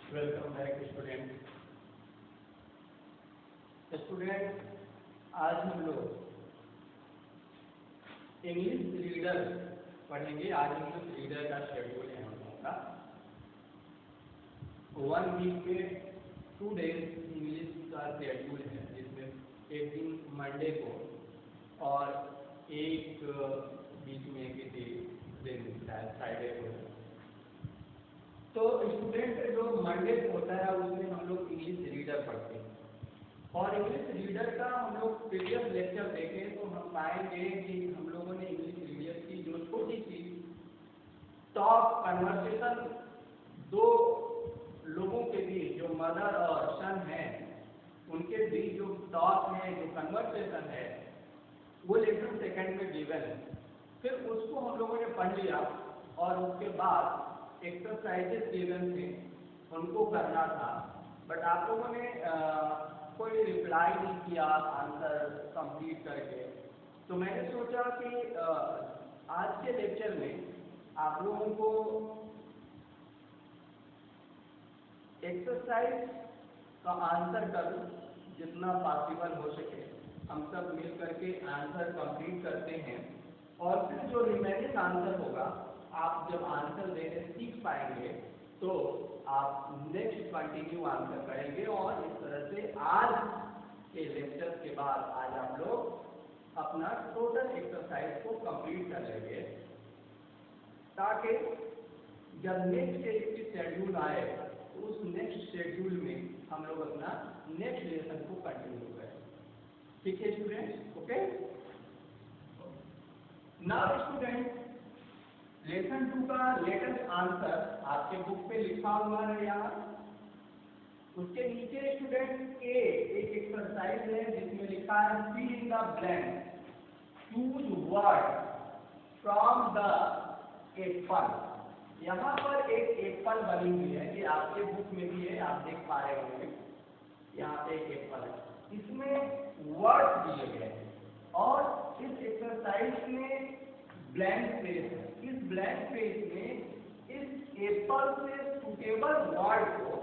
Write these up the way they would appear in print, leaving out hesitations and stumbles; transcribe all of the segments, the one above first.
Welcome back student. आज हम लोग इंग्लिश रीडर पढ़ेंगे। आज इंग्लिश रीडर का शेड्यूल है हम लोगों का। 1 वीक में 2 डेज इंग्लिश का शेड्यूल है, जिसमें एक दिन मंडे को और एक बीच में किसी दिन फ्राइडे को। तो स्टूडेंट जो मंडे को होता है उसमें हम लोग इंग्लिश रीडर पढ़ते हैं, और इंग्लिश रीडर का हम लोग प्रीवियस लेक्चर देखें तो हम पाएंगे कि हम लोगों ने इंग्लिश रीडर की जो छोटी सी टॉक कन्वर्सेशन दो लोगों के बीच, जो मदर और सन है, उनके बीच जो टॉक है, जो कन्वर्सेशन है, वो लेसन सेकंड में गिवन है। फिर उसको हम लोगों ने पढ़ लिया और उसके बाद एक्सरसाइजेस गिवन थे, उनको करना था। बट आप लोगों ने कोई रिप्लाई नहीं किया आंसर कंप्लीट करके। तो मैंने सोचा कि आज के लेक्चर में आप लोगों को एक्सरसाइज का आंसर करूं, जितना पॉसिबल हो सके हम सब मिल करके आंसर कंप्लीट करते हैं, और फिर जो रिमेनिंग आंसर होगा आप जब आंसर देने सीख पाएंगे तो आप नेक्स्ट कंटिन्यू आंसर करेंगे। और इस तरह से आज के लेक्चर के बाद आज आप लोग अपना टोटल एक्सरसाइज को कंप्लीट कर लेंगे, ताकि जब नेक्स्ट डे की शेड्यूल आए तो उस नेक्स्ट शेड्यूल में हम लोग अपना नेक्स्ट लेसन को कंटिन्यू करें। ठीक है students? Okay. Now student, lesson 2 का लेटेस्ट आंसर आपके बुक पे लिखा हुआ है यहाँ। उसके नीचे स्टूडेंट ए एक एक्सरसाइज है जिसमें लिखा है fill in the blank, choose word from the apple. यहाँ पर एक एप्पल बनी हुई है, ये आपके बुक में भी है, आप देख पा रहे होंगे। यहाँ पे एक एप्पल है, इसमें वर्ड दिए गए हैं और इस एक्सरसाइज में ब्लैंक पेज है। इस ब्लैंक पेज में इस एप्पल से सुटेबल वर्ड को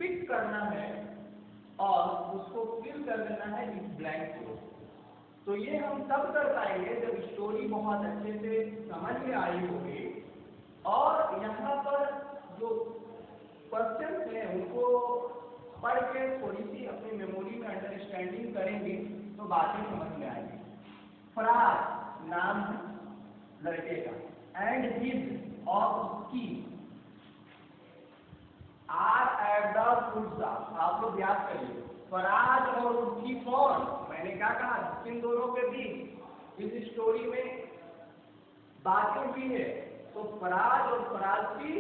पिक करना है और उसको फिल कर देना है इस ब्लैंक को। तो ये हम तब कर पाएंगे जब स्टोरी बहुत अच्छे से समझ में आई होगी, और यहाँ पर जो क्वेश्चन है उनको पढ़ के थोड़ी सी अपनी मेमोरी में अंडरस्टैंडिंग करेंगे तो बातें समझ में आएंगी। फराज नाम है लड़के का, एंड हिज और उसकी, are at the food shop. आप लोग याद करिए, फराज और उसकी कौन? मैंने क्या कहा, इन दोनों के बीच इस स्टोरी में बातें हुई है, तो फराज और फराज की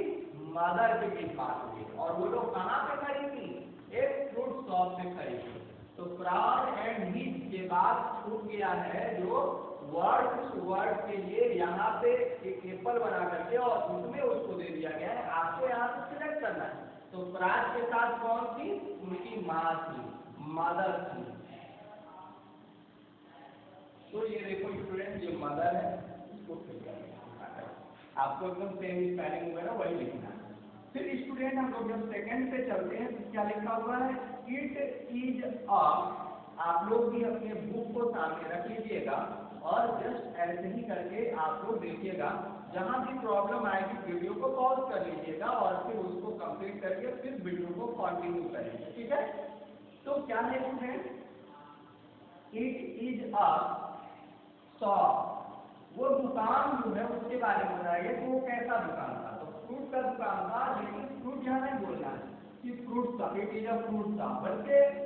मदर के बीच बात हुई, और वो लोग कहाँ पे खड़ी थी? एक फ्रूट शॉप पे खड़ी थी। तो फराज एंड हिज के बाद छूट गया है जो वर्ड, उस वर्ड के लिए यहाँ पे एक एप्पल बना करके और उसमें उसको दे दिया गया है, आपको यहाँ से सिलेक्ट करना है। तो फराज के साथ कौन थी? उनकी माँ थी, मदर थी। तो ये देखो स्टूडेंट, ये मदर है, इसको फिल करना है, आपको एकदम सेम स्पेलिंग वगैरह वही लिखना है। फिर स्टूडेंट हम लोग जब सेकंड पे चलते हैं तो क्या लिखा हुआ है? It is a. आप लोग भी अपने बुक को सामने रख लीजिएगा और जस्ट ऐसे ही करके आप लोग देखिएगा। जहां भी प्रॉब्लम आएगी वीडियो को पॉज कर लीजिएगा और फिर उसको कंप्लीट करके फिर वीडियो को कंटिन्यू करेंगे, ठीक है? तो क्या है student? It is a shop. वो दुकान जो है उसके बारे में बताइए, तो वो कैसा दुकान था? तो फ्रूट का दुकान था, लेकिन फ्रूट यहाँ नहीं बोलना है कि fruit shop, it is a fruit shop, बल्कि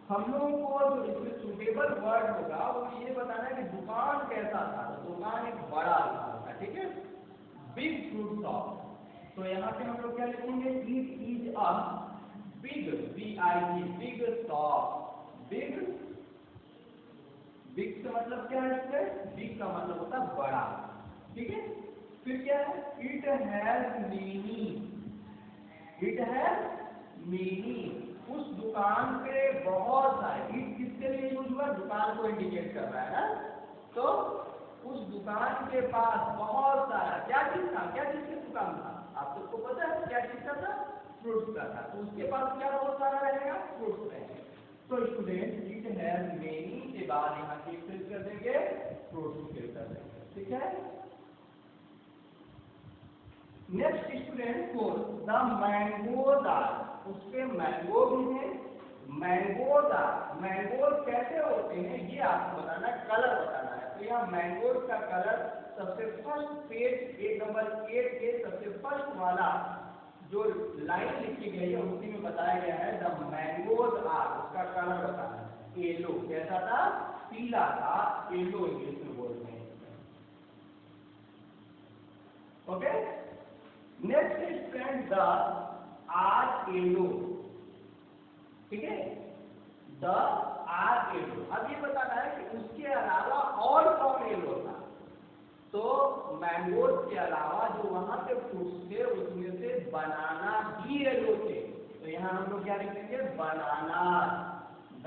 हम लोगों को जो इसमें सुटेबल वर्ड होगा वो ये बताना है कि दुकान कैसा था। तो दुकान एक बड़ा दुकान था, ठीक है? Big fruit shop. तो यहाँ पे हम लोग क्या लिखेंगे? It is a big, BIG, big shop. Big, big का मतलब क्या है? बिग का मतलब होता है बड़ा, ठीक है? फिर क्या है? It has many, it has many. उस दुकान पे बहुत सारे, इट किसके लिए यूज हुआ? दुकान को इंडिकेट कर रहा है ना। तो उस दुकान के पास बहुत सारा क्या चीज था? क्या चीज की दुकान था? आप सबको पता है क्या चीज का था? फ्रूट्स का था, तो उसके पास क्या बहुत सारा रहेगा, फ्रूट्स रहेंगे। तो स्टूडेंट इट हैज मेनी के बाद यहाँ की फिल कर देंगे, फ्रूट्स फिल कर देंगे, ठीक है। Next student four, the mangoes are, उसके मैंगो भी है, मैंगोज आर, मैंगोज कैसे होते हैं ये आपको बताना है, कलर बताना है। तो यहाँ मैंगोज का कलर सबसे फर्स्ट पेज 1 नंबर 8 के सबसे फर्स्ट वाला जो लाइन लिखी गई है उसी में बताया गया है द मैंगोज आर, उसका कलर बताना है येलो, कैसा था, पीला था, येलो इंग्लिश में बोलते हैं। Okay, next student the are yellow, ठीक है, द आर येलो। अब ये बताना है कि उसके अलावा और कौन येलो था, तो मैंगोज के अलावा जो वहां पे फ्रूट्स थे उसमें से बनाना भी येलो थे, तो यहाँ हम लोग क्या लिखेंगे, बनाना, द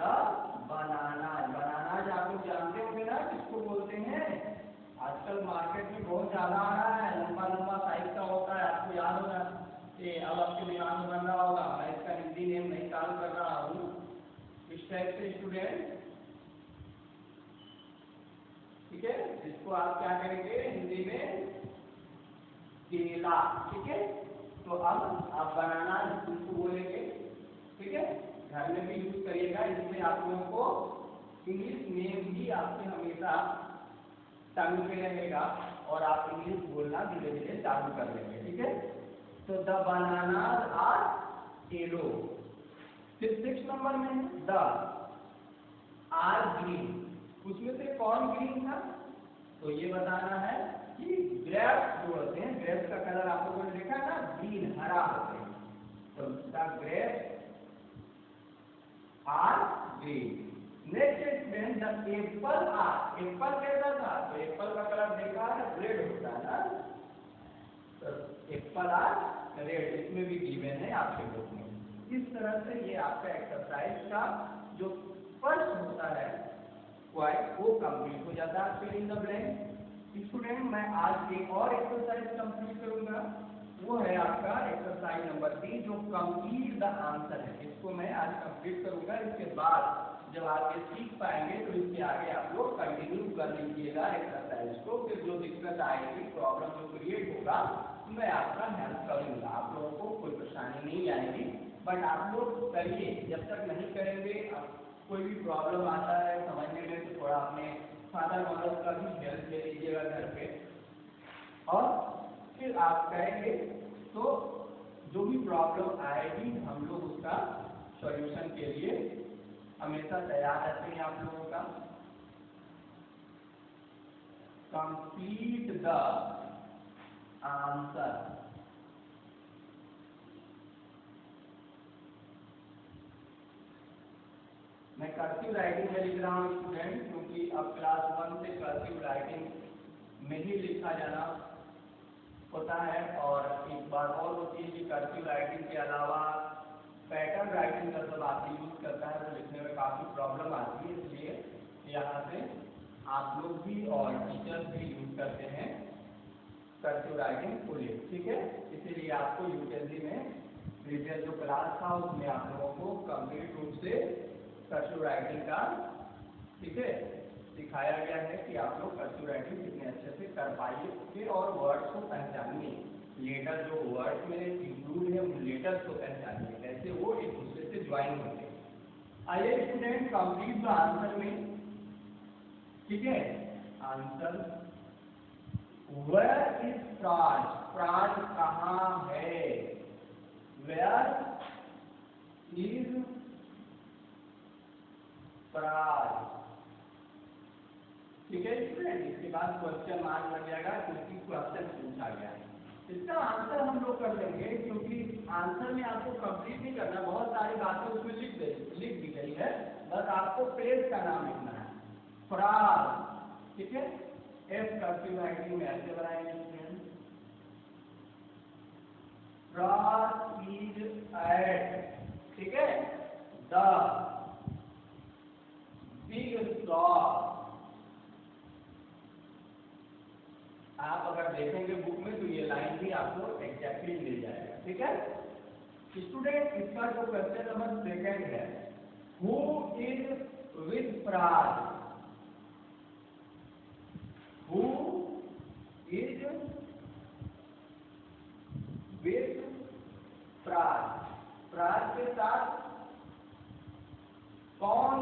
बनाना। बनाना आप लोग जानते होंगे ना किसको बोलते हैं, आजकल मार्केट में बहुत ज्यादा आ रहा है, लंबा लंबा साइज का होता है, आपको याद होगा, ये अब आपके दिमाग में बन रहा होगा, मैं इसका हिंदी नेम नहीं चालू कर रहा हूँ। इस टाइप से स्टूडेंट, ठीक है, जिसको आप क्या करेंगे हिंदी में, केला, ठीक है। तो अब आप बनाना इसको बोलेंगे, ठीक है, घर में भी यूज करिएगा, इसमें आप लोगों को इंग्लिश नेम भी आपसे हमेशा चालू पे रहेगा और आप इंग्लिश बोलना धीरे धीरे चालू कर लेंगे, ठीक है। तो द बनाना आर येलो। फिर 6 नंबर में द आर ग्रीन, उसमें से कौन ग्रीन था, तो ये बताना है कि ग्रेप्स जो होते हैं, ग्रेप्स का कलर आप लोगों ने देखा ना, ग्रीन, हरा होते हैं, तो the grapes are green. Next student the apple are, apple कैसा था, तो एप्पल का कलर देखा है, रेड होता है ना, तो एप्पल आर रेड, इसमें भी गिवन है आपके बुक में। इस तरह से ये आपका एक्सरसाइज का जो फर्स्ट होता है वो कंप्लीट हो जाता है fill in the blank. Student मैं आज एक और एक्सरसाइज कंप्लीट करूंगा, वो है आपका एक्सरसाइज नंबर 3 जो कंप्लीट द आंसर है, इसको मैं आज कंप्लीट करूंगा। इसके बाद जब आप ये सीख पाएंगे तो इसके आगे आप लोग कंटिन्यू कर लीजिएगा एक्सरसाइज को, फिर जो दिक्कत आएगी, प्रॉब्लम जो क्रिएट होगा, मैं आपका हेल्प करूंगा, आप लोगों को कोई परेशानी नहीं आएगी, बट आप लोग करिए। जब तक नहीं करेंगे, कोई भी प्रॉब्लम आता है समझने में, तो थोड़ा अपने फादर मदर का भी हेल्प ले लीजिएगा घर पे, और फिर आप करेंगे तो जो भी प्रॉब्लम आएगी हम लोग उसका सॉल्यूशन के लिए हमेशा तैयार रहते हैं आप लोगों का। कंप्लीट द आंसर, मैं कर्सिव राइटिंग में लिख रहा हूँ स्टूडेंट, क्योंकि अब क्लास 1 से कर्सिव राइटिंग में ही लिखा जाना होता है। और एक बात और होती है कि कर्सिव राइटिंग के अलावा पैटर्न राइटिंग का सब आदमी यूज करता है, तो लिखने में काफ़ी प्रॉब्लम आती है, इसलिए यहाँ से आप लोग भी और टीचर्स भी यूज करते हैं कर्सिव राइटिंग फुली, ठीक है। इसीलिए आपको यूकेजी में प्रीवियस जो क्लास था उसमें आप लोगों को कंप्लीट रूप से कर्सिव राइटिंग का, ठीक है, सिखाया गया है कि आप लोग कर्सिव राइटिंग कितने अच्छे से कर पाइए और वर्ड्स को पहचानिए, लेटर जो वर्ड्स में इंक्लूड है उन लेटर्स को पहचानिए, कैसे वो एक दूसरे से ज्वाइन होते हैं। आइए स्टूडेंट कंप्लीट द आंसर में, ठीक है, आंसर वेयर इज प्राज, प्राज कहाँ है, वेयर इज प्राज, ठीक है स्टूडेंट। इसके बाद क्वेश्चन मार्क लग जाएगा क्योंकि क्वेश्चन पूछा गया है। इसका आंसर हम लोग कर लेंगे, क्योंकि आंसर में आपको कंप्लीट नहीं करना, बहुत सारी बातें उसमें लिख दी गई है, बस आपको प्लेस का नाम लिखना है, प्राज, ठीक है। एफ कर्सिव राइटिंग में ऐसे बनाएंगे स्टूडेंट, प्राज इज एट, ठीक है, द बिग शॉप। आप अगर देखेंगे बुक में तो ये लाइन भी आपको एग्जैक्टली मिल जाएगा, ठीक है। स्टूडेंट इसका जो क्वेश्चन नंबर सेकंड है, who is with Praj, who is with Praj, Praj के साथ कौन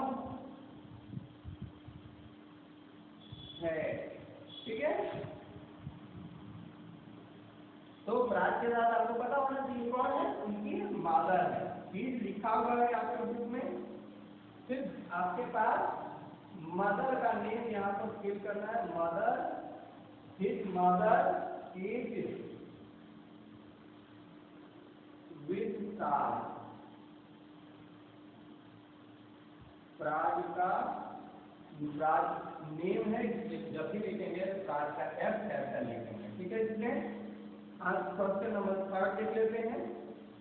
है, ठीक है। तो प्राज के साथ आपको पता होना चाहिए कौन है, उनकी मदर है, चीज लिखा हुआ है आपके बुक में। फिर आपके पास मदर का नेम यहाँ पर फिल करना है, mother, his mother is with Praj, Praj का प्राज नेम है, जब भी लिखेंगे प्राज का एफ ऐसा लिखेंगे, ठीक है। इसमें आज क्वेश्चन नंबर 3 देख लेते हैं,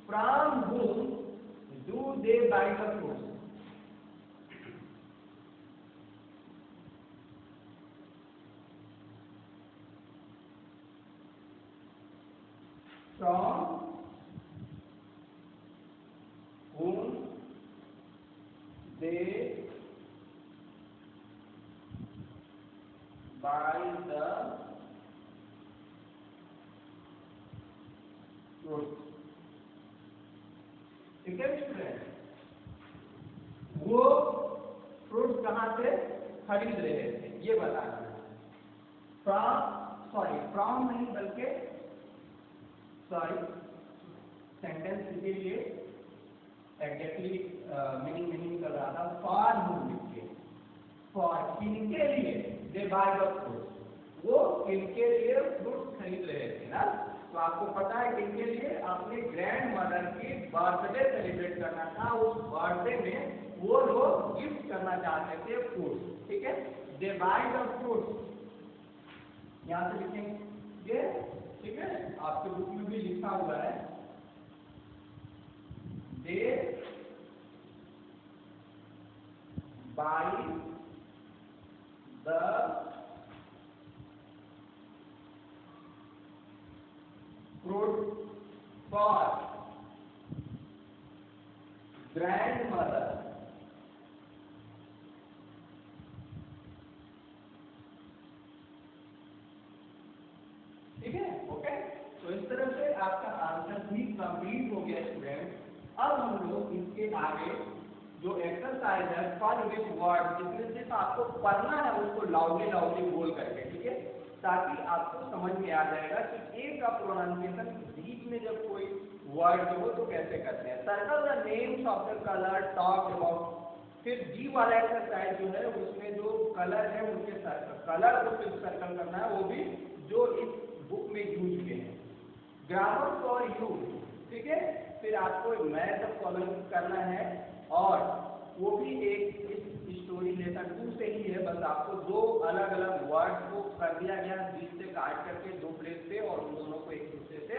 from whom do they buy the fruits, from whom they buy the fruits, ठीक है स्टूडेंट। वो फ्रूट कहाँ से खरीद रहे थे ये बताना है। फ्रॉम नहीं बल्कि सेंटेंस के लिए एग्जैक्टली मीनिंग नहीं निकल रहा था, फॉर हूम लिखिए, फॉर किनके लिए, दे बाय द फ्रूट, वो किनके लिए फ्रूट खरीद रहे थे ना। तो आपको पता है किनके लिए, अपने ग्रैंड मदर की बर्थडे सेलिब्रेट करना था, उस बर्थडे में वो लोग गिफ्ट करना चाहते थे फ्रूट, ठीक है। दे बाय द फ्रूट यहाँ से लिखेंगे, ठीक है, आपके बुक में भी लिखा हुआ है, they buy the fruit for grandmother, ठीक है, ओके। तो इस तरह से आपका आंसर भी कंप्लीट हो गया स्टूडेंट। अब हम लोग इसके आगे जो एक्सरसाइज है फॉर विच वर्ड, जिसमें सिर्फ आपको पढ़ना है उसको लाउडली लाउडली बोल करके, ठीक है, ताकि आपको समझ में आ जाएगा कि ए का प्रोनाउंसिएशन बीच में जब कोई वर्ड हो तो कैसे करते हैं। Circle the names of the colour, talk about, फिर जी वाला एक्सरसाइज जो है उसमें जो कलर है उनके कलर को सिर्फ सर्कल करना है, वो भी जो इस बुक में यूज हुए हैं। ग्रामर फॉर यू, ठीक है, फिर आपको मैथ फॉलोइंग करना है और वो भी एक इस स्टोरी लेसन 2 से ही है, बस आपको दो अलग अलग वर्ड को कर दिया गया बीच से काट करके दो प्लेस पे और उन दोनों को एक दूसरे से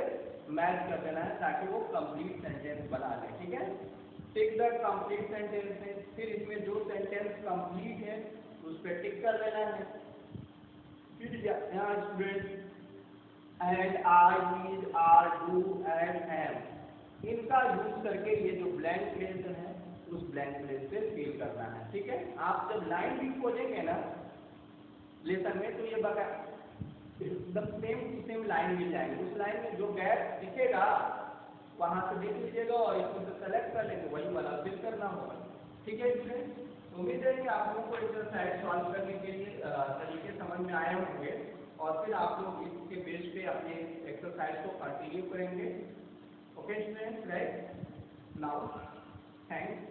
मैच कर देना है ताकि वो कंप्लीट सेंटेंस बना ले, ठीक है। टिक द कंप्लीट सेंटेंस है, फिर इसमें जो सेंटेंस कंप्लीट है उस पर टिक कर देना है। फिर यहाँ student and, are, is, are, do and am, इनका यूज करके ये जो ब्लैंक प्लेस है उस ब्लैंक प्लेस पे फिल करना है, ठीक है। आप जब लाइन भी खोलेंगे ना लेसन में तो ये बगा सेम लाइन मिल जाएगी, उस लाइन में जो गैप दिखेगा वहां से देख लीजिएगा और इसको से सेलेक्ट कर लेंगे, वही वाला फिल करना होगा, ठीक है। इसमें उम्मीद है कि आप लोगों को एक्सरसाइज सॉल्व करने के लिए तरीके समझ में आए होंगे और फिर आप लोग इसके बेस पे अपने एक्सरसाइज को कंटिन्यू करेंगे। Okay students, right now thanks.